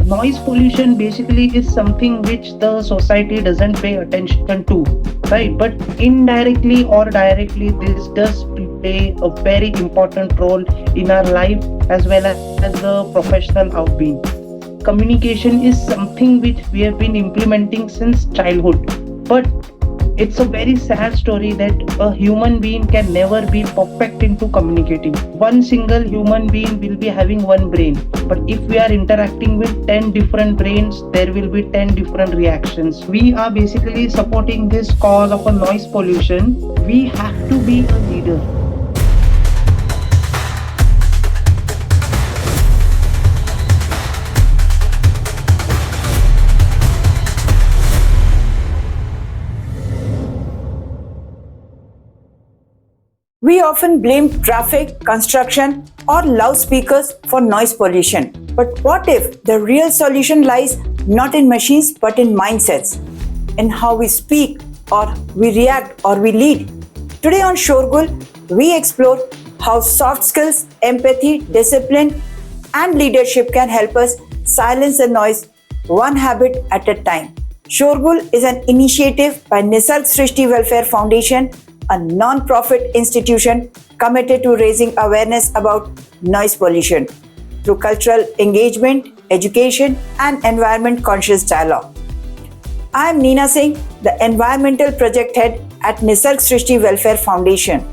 noise pollution basically is something which the society doesn't pay attention to, right? But indirectly or directly, this does play a very important role in our life as well as the professional outbeing. Communication is something which we have been implementing since childhood, but it's a very sad story that a human being can never be perfect into communicating. One single human being will be having one brain, but if we are interacting with 10 different brains, there will be 10 different reactions. We are basically supporting this cause of a noise pollution. We have to be a leader. We often blame traffic, construction, or loudspeakers for noise pollution. But what if the real solution lies not in machines but in mindsets, in how we speak, or we react, or we lead? Today on Shorgul, we explore how soft skills, empathy, discipline, and leadership can help us silence the noise one habit at a time. Shorgul is an initiative by Nisarg Srishti Welfare Foundation, a non-profit institution committed to raising awareness about noise pollution through cultural engagement, education, and environment-conscious dialogue. I am Neena Singh, the Environmental Project Head at Nisarg Srishti Welfare Foundation.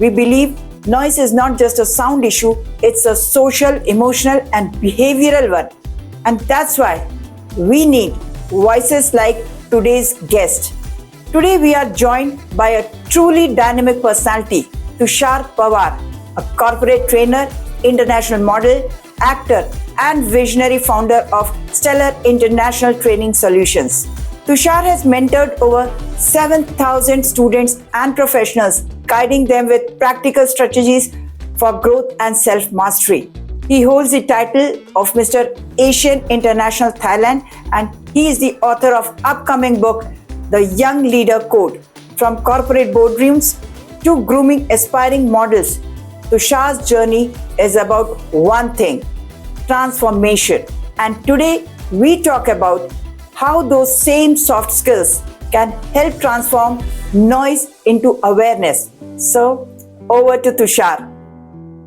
We believe noise is not just a sound issue, it's a social, emotional, and behavioral one. And that's why we need voices like today's guest. Today we are joined by a truly dynamic personality, Tushar Pawar, a corporate trainer, international model, actor, and visionary founder of Stellar International Training Solutions. Tushar has mentored over 7,000 students and professionals, guiding them with practical strategies for growth and self-mastery. He holds the title of Mr. Asian International Thailand, and he is the author of upcoming book, The Young Leader Code, from corporate boardrooms to grooming aspiring models. Tushar's journey is about one thing: transformation. And today we talk about how those same soft skills can help transform noise into awareness. So, over to Tushar.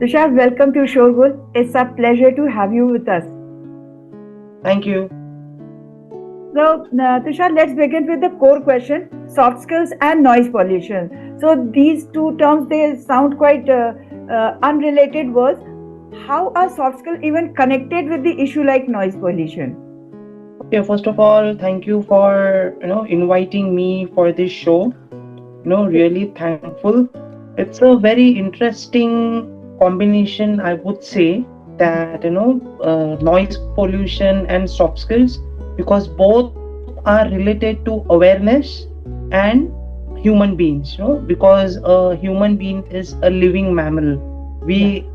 Tushar, welcome to Shorgul. It's a pleasure to have you with us. Thank you. So, Tushar, let's begin with the core question: soft skills and noise pollution. So, these two terms, they sound quite unrelated words. How are soft skills even connected with the issue like noise pollution? Okay, first of all, thank you for inviting me for this show. Really thankful. It's a very interesting combination, I would say, that noise pollution and soft skills, because both are related to awareness and human beings, because a human being is a living mammal.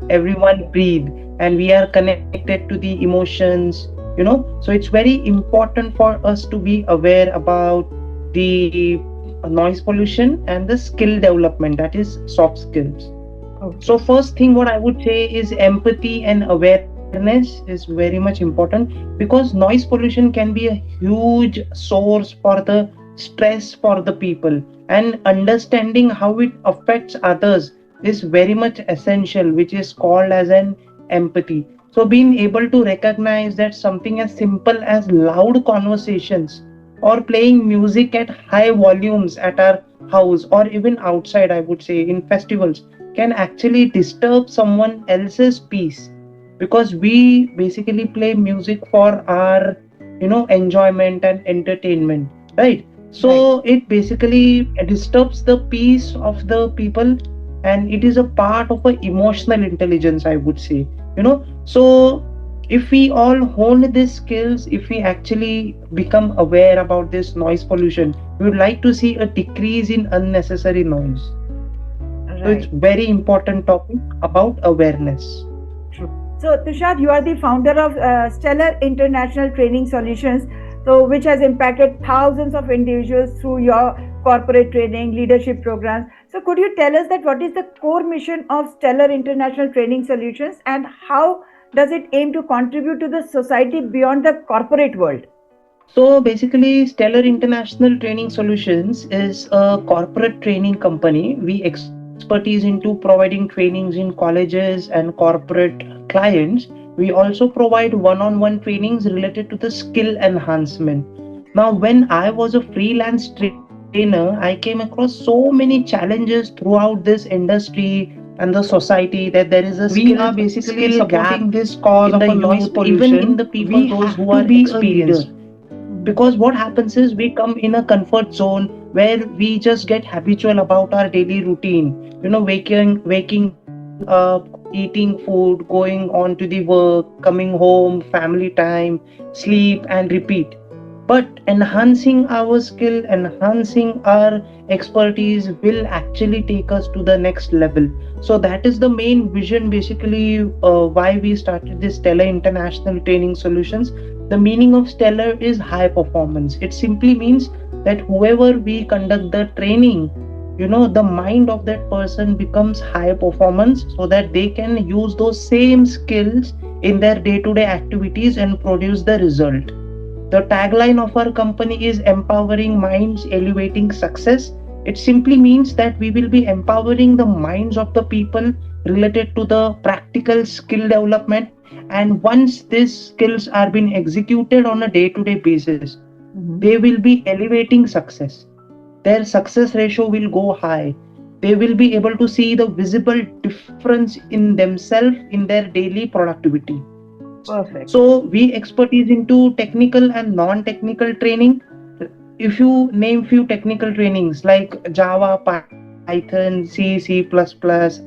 Everyone breathe, and we are connected to the emotions, so it's very important for us to be aware about the noise pollution and the skill development, that is soft skills. Okay. So first thing what I would say is empathy and awareness is very much important, because noise pollution can be a huge source for the stress for the people, and understanding how it affects others is very much essential, which is called as an empathy. So being able to recognize that something as simple as loud conversations or playing music at high volumes at our house or even outside, I would say in festivals, can actually disturb someone else's peace, because we basically play music for our enjoyment and entertainment, right? So it basically disturbs the peace of the people, and it is a part of a emotional intelligence, I would say. So if we all hone these skills, if we actually become aware about this noise pollution, we would like to see a decrease in unnecessary noise. Right. So it's very important topic about awareness. True. So, Tushar, you are the founder of Stellar International Training Solutions, so which has impacted thousands of individuals through your corporate training, leadership programs. So, could you tell us that what is the core mission of Stellar International Training Solutions and how does it aim to contribute to the society beyond the corporate world? So basically, Stellar International Training Solutions is a corporate training company. We expertise into providing trainings in colleges and corporate clients. We also provide one-on-one trainings related to the skill enhancement. Now, when I was a freelance trainer, I came across so many challenges throughout this industry and the society, that there is a skill gap Supporting this in cause the of a youth, noise even in the pollution, people, we those who have are to be a leader. experienced. Because what happens is we come in a comfort zone where we just get habitual about our daily routine, waking up, eating food, going on to the work, coming home, family time, sleep and repeat. But enhancing our skill, enhancing our expertise will actually take us to the next level. So that is the main vision, basically, why we started this Stellar International Training Solutions. The meaning of stellar is high performance. It simply means that whoever we conduct the training, the mind of that person becomes high performance so that they can use those same skills in their day to day activities and produce the result. The tagline of our company is empowering minds, elevating success. It simply means that we will be empowering the minds of the people related to the practical skill development. And once these skills are being executed on a day to day basis, they will be elevating success. Their success ratio will go high. They will be able to see the visible difference in themselves in their daily productivity. Perfect. So we expertise into technical and non-technical training. If you name few technical trainings like Java, Python, C,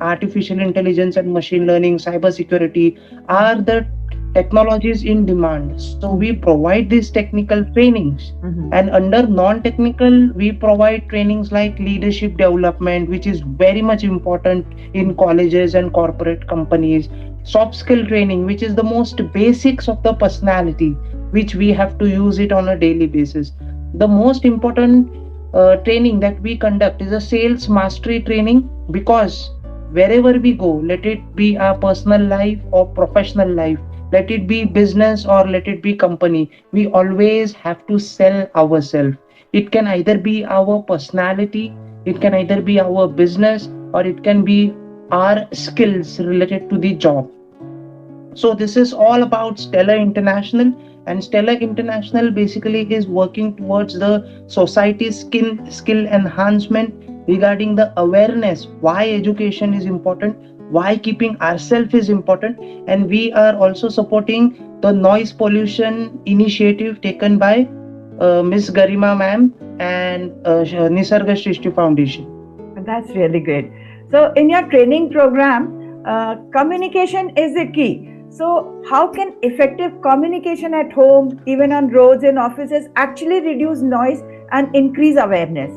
artificial intelligence and machine learning, cybersecurity are the technologies in demand. So we provide these technical trainings. And under non-technical, we provide trainings like leadership development, which is very much important in colleges and corporate companies. Soft skill training, which is the most basics of the personality, which we have to use it on a daily basis. The most important training that we conduct is a sales mastery training, because wherever we go, let it be our personal life or professional life, let it be business or let it be company, we always have to sell ourselves. It can either be our personality, it can either be our business, or it can be our skills related to the job. So this is all about Stellar International, and Stellar International basically is working towards the society's skill enhancement regarding the awareness why education is important, why keeping ourselves is important. And we are also supporting the noise pollution initiative taken by Miss Garima ma'am and Nisarg Srishti Foundation. That's really great. So, in your training program, communication is the key. So, how can effective communication at home, even on roads and offices, actually reduce noise and increase awareness?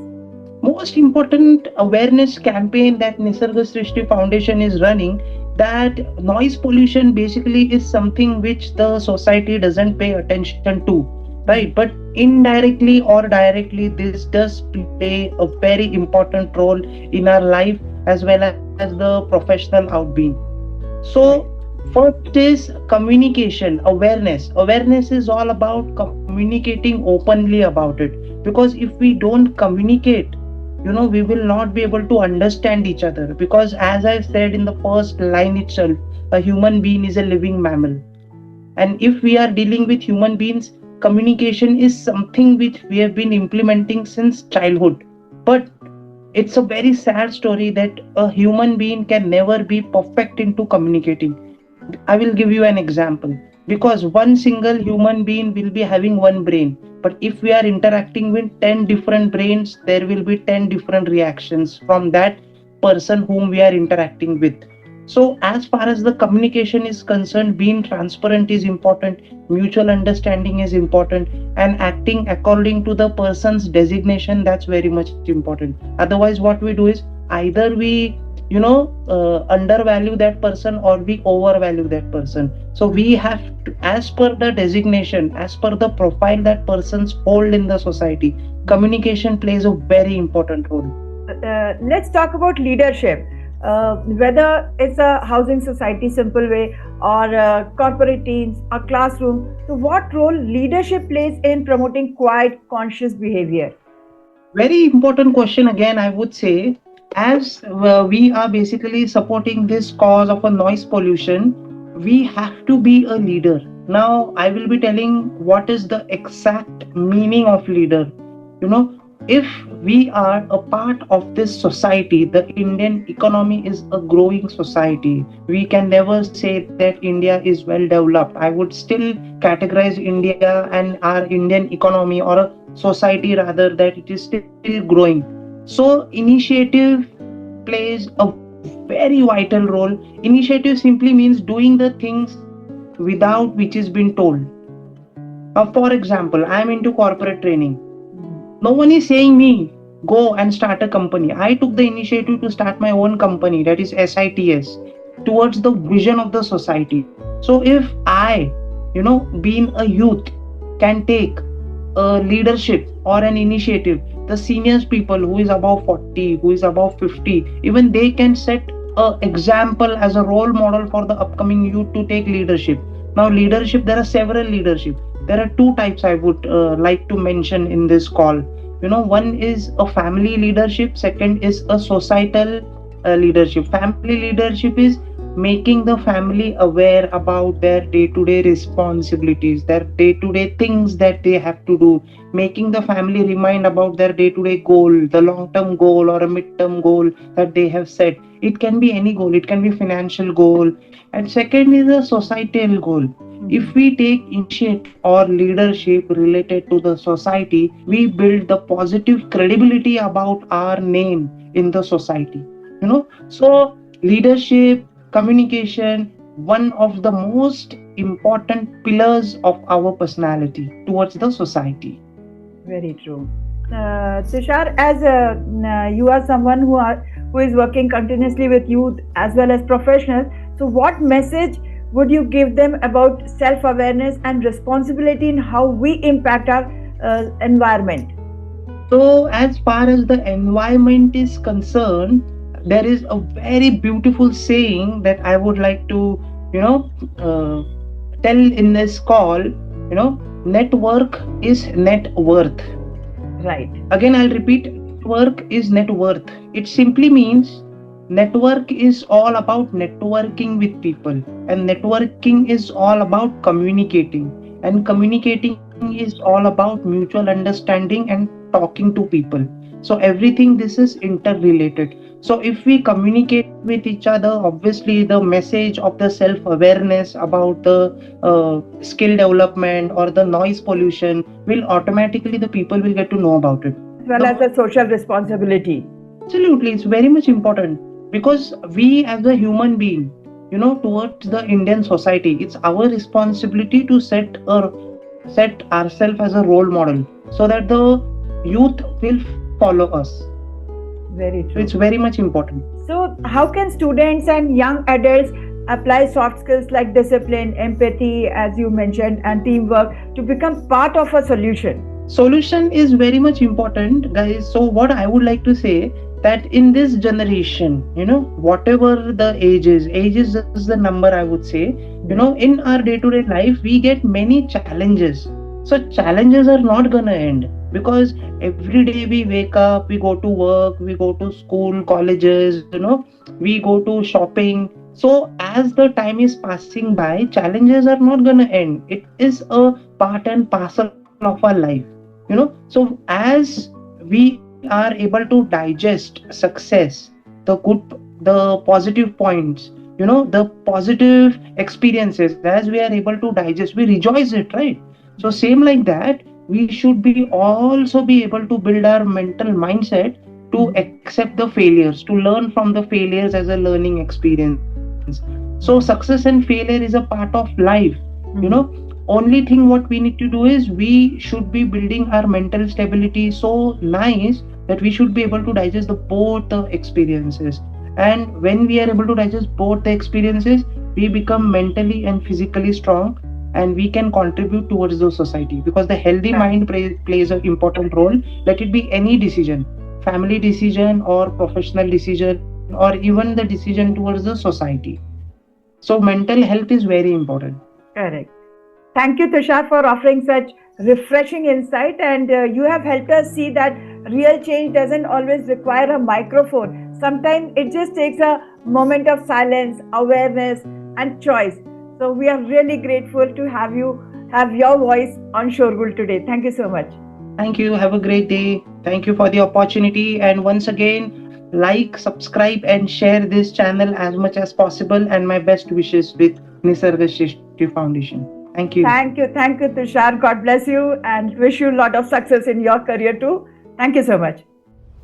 Most important awareness campaign that Nisarg Srishti Foundation is running, that noise pollution basically is something which the society doesn't pay attention to, right? But indirectly or directly, this does play a very important role in our life as well as the professional outbeing. So first is communication, awareness is all about communicating openly about it. Because if we don't communicate, we will not be able to understand each other. Because as I said in the first line itself, a human being is a living mammal. And if we are dealing with human beings, communication is something which we have been implementing since childhood. But it's a very sad story that a human being can never be perfect into communicating. I will give you an example. Because one single human being will be having one brain. But if we are interacting with 10 different brains, there will be 10 different reactions from that person whom we are interacting with. So, as far as the communication is concerned, being transparent is important, mutual understanding is important, and acting according to the person's designation, that's very much important. Otherwise, what we do is either we undervalue that person or we overvalue that person. So we have to, as per the designation, as per the profile that persons hold in the society, communication plays a very important role. Let's talk about leadership. whether it's a housing society simple way or corporate teams or classroom. So, what role leadership plays in promoting quiet, conscious behavior? Very important question again, I would say. As we are basically supporting this cause of a noise pollution, we have to be a leader. Now, I will be telling what is the exact meaning of leader. You know, if we are a part of this society, the Indian economy is a growing society. We can never say that India is well developed. I would still categorize India and our Indian economy or a society rather that it is still growing. So initiative plays a very vital role. Initiative simply means doing the things without which is been told. For example, I am into corporate training. No one is saying me go and start a company. I took the initiative to start my own company, that is SITS, towards the vision of the society. So if I, being a youth, can take a leadership or an initiative, the seniors people who is above 40, who is above 50, even they can set a example as a role model for the upcoming youth to take leadership. Now leadership, there are several leadership. There are two types I would like to mention in this call. One is a family leadership, second is a societal leadership. Family leadership is making the family aware about their day-to-day responsibilities, their day-to-day things that they have to do, making the family remind about their day-to-day goal, the long-term goal or a mid-term goal that they have set. It can be any goal, it can be financial goal. And second is a societal goal. If we take initiative or leadership related to the society, we build the positive credibility about our name in the society. So leadership, communication, one of the most important pillars of our personality towards the society. Very true. Tushar, as you are someone who is working continuously with youth as well as professionals, so what message would you give them about self-awareness and responsibility in how we impact our environment? So, as far as the environment is concerned, there is a very beautiful saying that I would like to, uh, tell in this call. Network is net worth. Right. Again, I'll repeat, network is net worth. It simply means network is all about networking with people, and networking is all about communicating, and communicating is all about mutual understanding and talking to people. So everything this is interrelated. So if we communicate with each other, obviously the message of the self awareness about the skill development or the noise pollution will automatically, the people will get to know about it. As well as a social responsibility. Absolutely, it's very much important because we, as a human being, towards the Indian society, it's our responsibility to set ourselves as a role model so that the youth will follow us. Very So true. it's very much important. So, how can students and young adults apply soft skills like discipline, empathy, as you mentioned, and teamwork to become part of a solution? Solution is very much important, guys. So what I would like to say, that in this generation, whatever the age is just the number, I would say. In our day-to-day life we get many challenges. So challenges are not gonna end, because every day we wake up, we go to work, we go to school, colleges, we go to shopping. So as the time is passing by, challenges are not gonna end. It is a part and parcel of our life. So as we are able to digest success, the good, the positive points, the positive experiences, as we are able to digest, we rejoice it, right? So same like that, we should be also be able to build our mental mindset to accept the failures, to learn from the failures as a learning experience. So success and failure is a part of life. Only thing what we need to do is we should be building our mental stability so nice that we should be able to digest the both the experiences. And when we are able to digest both the experiences, we become mentally and physically strong, and we can contribute towards the society, because the healthy mind plays an important role. Let it be any decision, family decision or professional decision, or even the decision towards the society. So mental health is very important. Correct. Thank you, Tushar, for offering such refreshing insight. And you have helped us see that real change doesn't always require a microphone. Sometimes it just takes a moment of silence, awareness, and choice. So we are really grateful to have your voice on Shorgul today. Thank you so much. Thank you. Have a great day. Thank you for the opportunity. And once again, like, subscribe, and share this channel as much as possible. And my best wishes with Nisarg Srishti Foundation. Thank you. Thank you, Tushar. God bless you and wish you a lot of success in your career too. Thank you so much.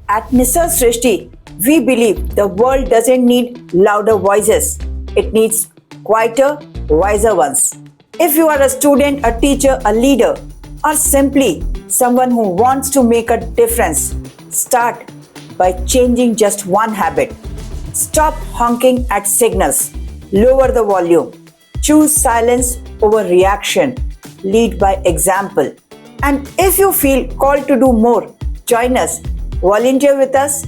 At Nisarg Srishti, we believe the world doesn't need louder voices. It needs quieter, wiser ones. If you are a student, a teacher, a leader, or simply someone who wants to make a difference, start by changing just one habit. Stop honking at signals. Lower the volume. Choose silence over reaction. Lead by example. And if you feel called to do more, join us, volunteer with us,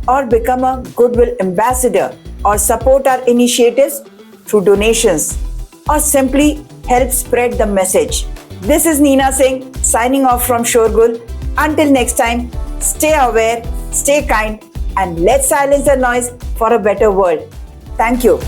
or become a goodwill ambassador, or support our initiatives through donations, or simply help spread the message. This is Neena Singh signing off from Shorgul. Until next time, stay aware, stay kind, and let's silence the noise for a better world. Thank you.